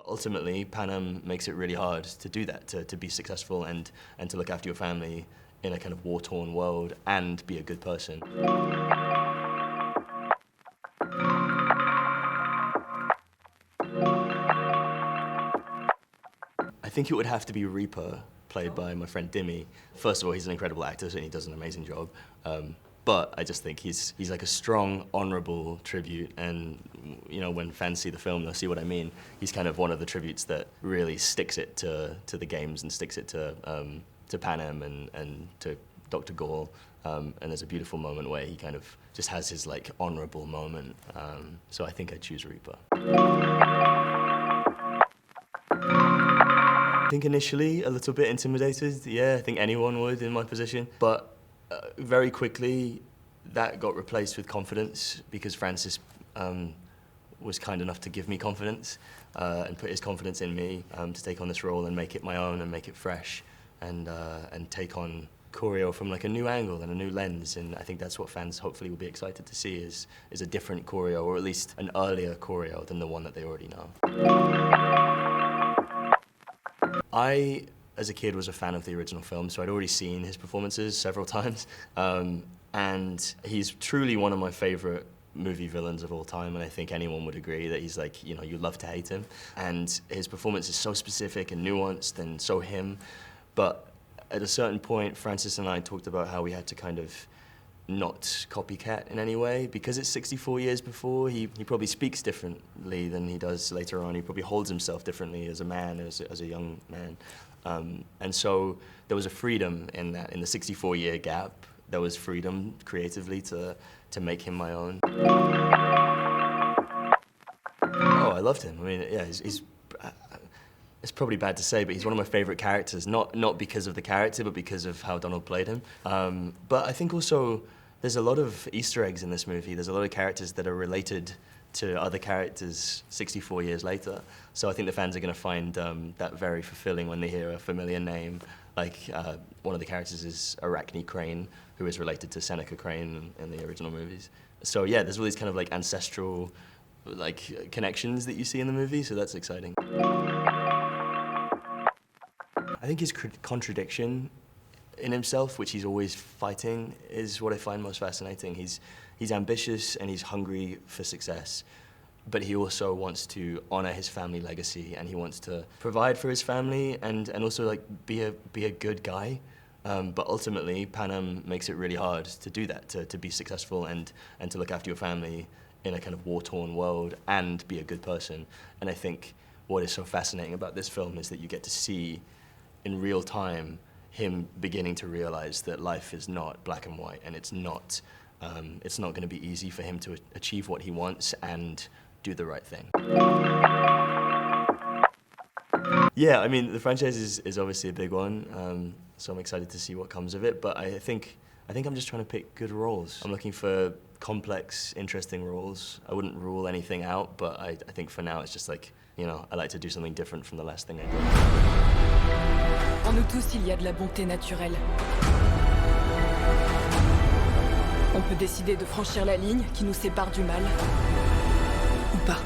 ultimately, Panem makes it really hard to do that, to be successful and to look after your family in a kind of war-torn world and be a good person. I think it would have to be Reaper, played by my friend Dimmy. First of all, he's an incredible actor and he does an amazing job. But I just think he's like a strong, honourable tribute, and you know, when fans see the film, they'll see what I mean. He's kind of one of the tributes that really sticks it to the games and sticks it to Panem and to Dr. Gall. And there's a beautiful moment where he kind of just has his like honourable moment. So I think I'd choose Reaper. I think initially a little bit intimidated. Yeah, I think anyone would in my position, but very quickly, that got replaced with confidence because Francis was kind enough to give me confidence and put his confidence in me to take on this role and make it my own and make it fresh and take on choreo from like a new angle and a new lens. And I think that's what fans hopefully will be excited to see is a different choreo, or at least an earlier choreo than the one that they already know. I, as a kid, was a fan of the original film, so I'd already seen his performances several times. And he's truly one of my favorite movie villains of all time, and I think anyone would agree that he's like, you know, you love to hate him. And his performance is so specific and nuanced and so him. But at a certain point, Francis and I talked about how we had to kind of not copycat in any way. Because it's 64 years before, he probably speaks differently than he does later on. He probably holds himself differently as a man, as a young man. And so there was a freedom in that, in the 64-year gap. There was freedom creatively to make him my own. Oh, I loved him. I mean, yeah, he's it's probably bad to say, but he's one of my favorite characters, not because of the character, but because of how Donald played him. But I think also there's a lot of Easter eggs in this movie. There's a lot of characters that are related to other characters 64 years later. So I think the fans are going to find that very fulfilling when they hear a familiar name. Like one of the characters is Arachne Crane, who is related to Seneca Crane in the original movies. So yeah, there's all these kind of like ancestral like connections that you see in the movie, so that's exciting. I think his contradiction in himself, which he's always fighting, is what I find most fascinating. He's ambitious and he's hungry for success, but he also wants to honor his family legacy and he wants to provide for his family and also like be a good guy. But ultimately, Panem makes it really hard to do that, to be successful and to look after your family in a kind of war-torn world and be a good person. And I think what is so fascinating about this film is that you get to see in real time him beginning to realize that life is not black and white, and it's not going to be easy for him to achieve what he wants and do the right thing. Yeah, I mean, the franchise is obviously a big one, so I'm excited to see what comes of it, but I think I'm just trying to pick good roles. I'm looking for complex, interesting roles. I wouldn't rule anything out, but I think for now it's just like, you know, I like to do something different from the last thing I did. En nous tous, il y a de la bonté naturelle. On peut décider de franchir la ligne qui nous sépare du mal, ou pas.